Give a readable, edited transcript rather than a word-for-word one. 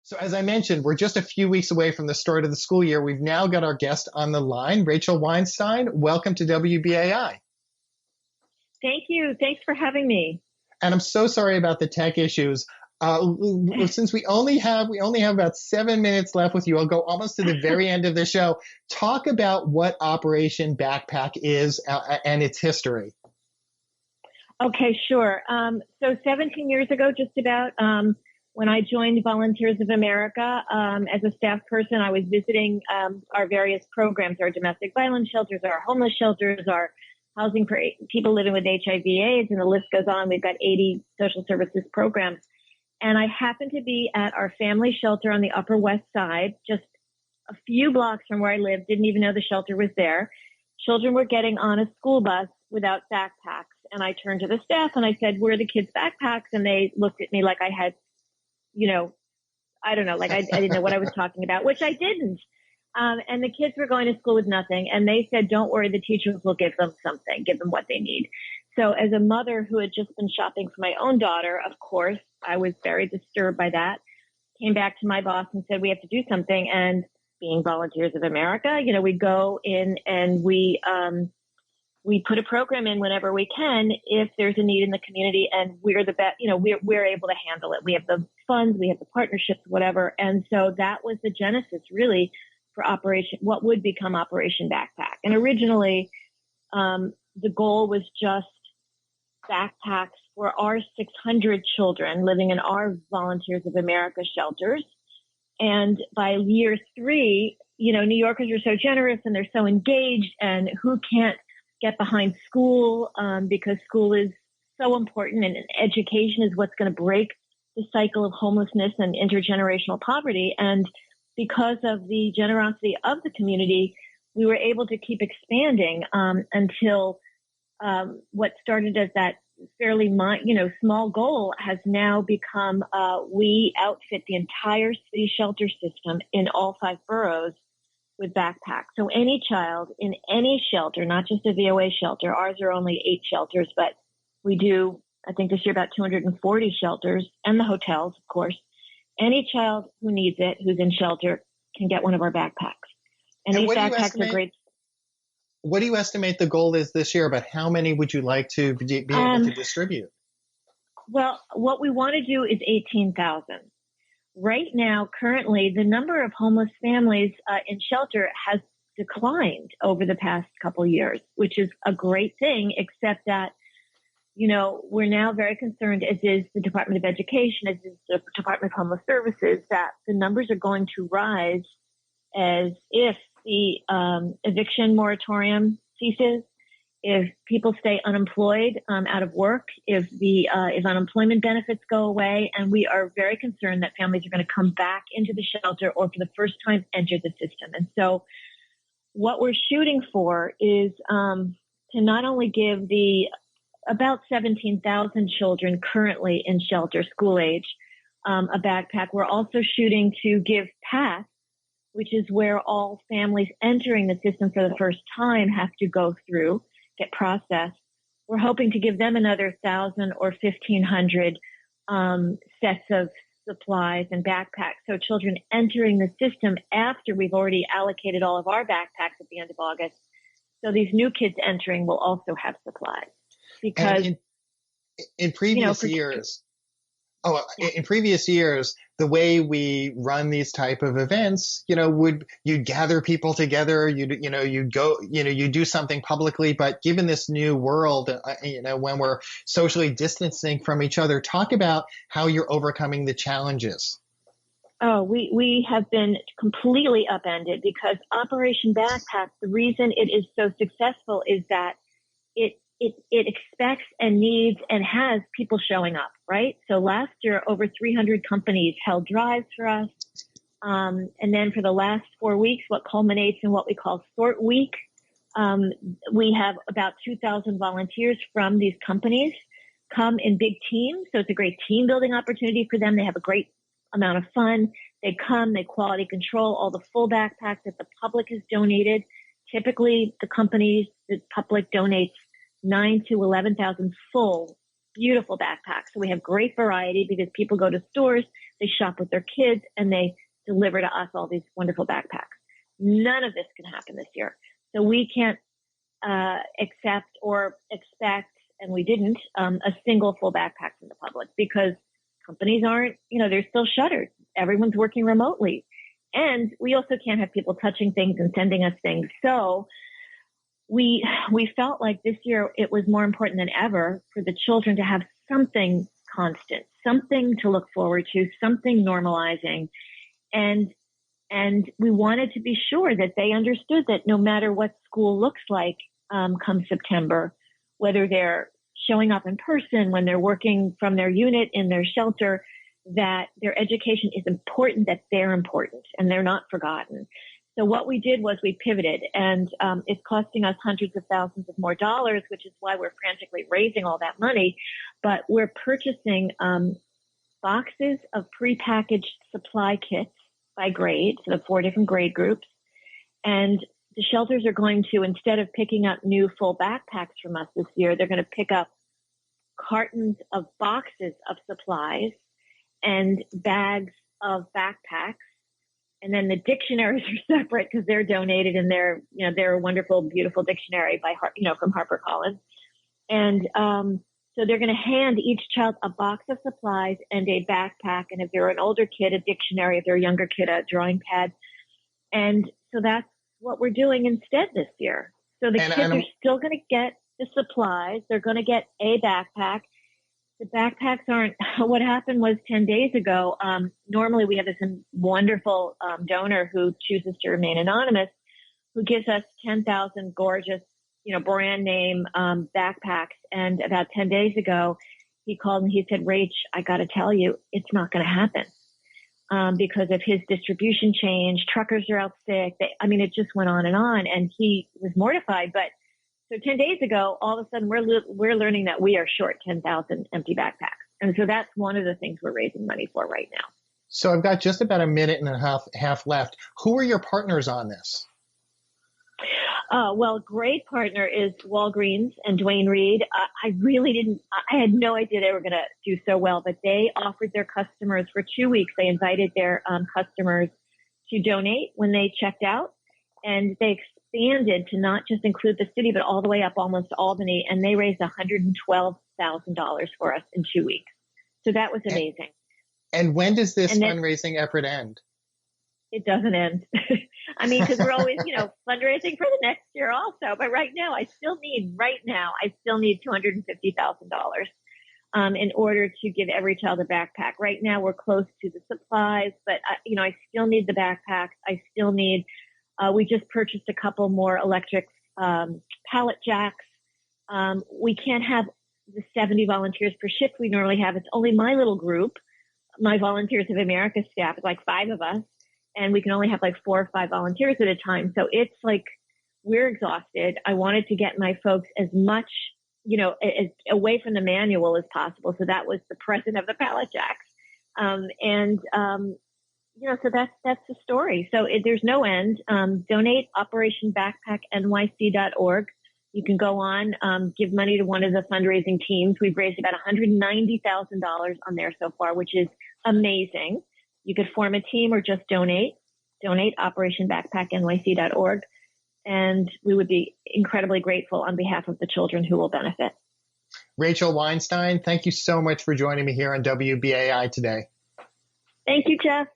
So as I mentioned, we're just a few weeks away from the start of the school year. We've now got our guest on the line, Rachel Weinstein. Welcome to WBAI. Thank you. Thanks for having me. And I'm so sorry about the tech issues. Since we only have about 7 minutes left with you, I'll go almost to the very end of the show. Talk about what Operation Backpack is and its history. Okay, sure. So 17 years ago, just about, when I joined Volunteers of America, as a staff person, I was visiting our various programs, our domestic violence shelters, our homeless shelters, our housing for people living with HIV/AIDS, and the list goes on. We've got 80 social services programs. And I happened to be at our family shelter on the Upper West Side, just a few blocks from where I lived, didn't even know the shelter was there. Children were getting on a school bus without backpacks. And I turned to the staff and I said, "Where are the kids' backpacks?" And they looked at me like I had, I don't know, like I didn't know what I was talking about, which I didn't. And the kids were going to school with nothing. And they said, "Don't worry, the teachers will give them something, give them what they need." So as a mother who had just been shopping for my own daughter, of course, I was very disturbed by that. Came back to my boss and said, "We have to do something." And being Volunteers of America, we go in and we put a program in whenever we can if there's a need in the community, and we're the best, we're able to handle it. We have the funds, we have the partnerships, whatever. And so that was the genesis really for what would become Operation Backpack. And originally, the goal was just backpacks for our 600 children living in our Volunteers of America shelters. And by year 3, New Yorkers are so generous and they're so engaged, and who can't get behind school, because school is so important, and education is what's going to break the cycle of homelessness and intergenerational poverty. And because of the generosity of the community, we were able to keep expanding until what started as that fairly small goal has now become we outfit the entire city shelter system in all 5 boroughs with backpacks. So any child in any shelter, not just a VOA shelter, ours are only 8 shelters, but we do, I think this year, about 240 shelters, and the hotels, of course. Any child who needs it, who's in shelter, can get one of our backpacks. And these backpacks are great. What do you estimate the goal is this year? About how many would you like to be able to distribute? Well, what we want to do is 18,000. Right now, currently, the number of homeless families in shelter has declined over the past couple of years, which is a great thing, except that, we're now very concerned, as is the Department of Education, as is the Department of Homeless Services, that the numbers are going to rise as if the eviction moratorium ceases, if people stay unemployed, out of work, if unemployment benefits go away. And we are very concerned that families are going to come back into the shelter or for the first time enter the system. And so what we're shooting for is to not only give the about 17,000 children currently in shelter, school age, a backpack. We're also shooting to give PATH, which is where all families entering the system for the first time have to go through, get processed. We're hoping to give them another 1,000 or 1,500 sets of supplies and backpacks. So children entering the system after we've already allocated all of our backpacks at the end of August. So these new kids entering will also have supplies. Because in previous years, in previous years, the way we run these type of events, you'd gather people together, you'd go, you do something publicly. But given this new world, when we're socially distancing from each other, talk about how you're overcoming the challenges. Oh, we have been completely upended because Operation Backpack, the reason it is so successful is that it expects and needs and has people showing up, right? So last year, over 300 companies held drives for us. And then for the last 4 weeks, what culminates in what we call Sort Week, we have about 2,000 volunteers from these companies come in big teams. So it's a great team building opportunity for them. They have a great amount of fun. They come, they quality control all the full backpacks that the public has donated. Typically, the public donates 9,000 to 11,000 full beautiful backpacks. So we have great variety because people go to stores, they shop with their kids, and they deliver to us all these wonderful backpacks. None of this can happen this year. So we can't accept or expect, and we didn't, a single full backpack from the public because companies aren't, they're still shuttered. Everyone's working remotely. And we also can't have people touching things and sending us things. So we felt like this year it was more important than ever for the children to have something constant, something to look forward to, something normalizing. And we wanted to be sure that they understood that no matter what school looks like come September, whether they're showing up in person, when they're working from their unit in their shelter, that their education is important, that they're important and they're not forgotten. So what we did was we pivoted, and it's costing us hundreds of thousands of more dollars, which is why we're frantically raising all that money. But we're purchasing boxes of prepackaged supply kits by grade, so the 4 different grade groups. And the shelters are going to, instead of picking up new full backpacks from us this year, they're going to pick up cartons of boxes of supplies and bags of backpacks. And then the dictionaries are separate because they're donated, and they're a wonderful, beautiful dictionary by, from HarperCollins. And so they're going to hand each child a box of supplies and a backpack. And if they're an older kid, a dictionary. If they're a younger kid, a drawing pad. And so that's what we're doing instead this year. So the kids are still going to get the supplies. They're going to get a backpack. The backpacks aren't, what happened was 10 days ago, normally we have this wonderful donor who chooses to remain anonymous, who gives us 10,000 gorgeous, brand name backpacks. And about 10 days ago, he called and he said, Rach, I got to tell you, it's not going to happen because of his distribution change. Truckers are out sick. It just went on. And he was mortified. But so 10 days ago, all of a sudden we're learning that we are short 10,000 empty backpacks. And so that's one of the things we're raising money for right now. So I've got just about a minute and a half left. Who are your partners on this? Well, great partner is Walgreens and Duane Reade. I had no idea they were going to do so well, but they offered their customers for 2 weeks. They invited their customers to donate when they checked out, and they expanded to not just include the city, but all the way up almost to Albany, and they raised $112,000 for us in 2 weeks. So that was amazing. And when does this fundraising effort end? It doesn't end. Because we're always, fundraising for the next year also. But right now, I still need $250,000 in order to give every child a backpack. Right now, we're close to the supplies, but I still need the backpacks. I still need. We just purchased a couple more electric pallet jacks. We can't have the 70 volunteers per shift we normally have. It's only my little group, my Volunteers of America staff. It's like 5 of us. And we can only have like 4 or 5 volunteers at a time. So it's like we're exhausted. I wanted to get my folks as much, as away from the manual as possible. So that was the present of the pallet jacks. So that's the story. So there's no end. Donate OperationBackpackNYC.org. You can go on, give money to one of the fundraising teams. We've raised about $190,000 on there so far, which is amazing. You could form a team or just donate OperationBackpackNYC.org. And we would be incredibly grateful on behalf of the children who will benefit. Rachel Weinstein, thank you so much for joining me here on WBAI today. Thank you, Jeff.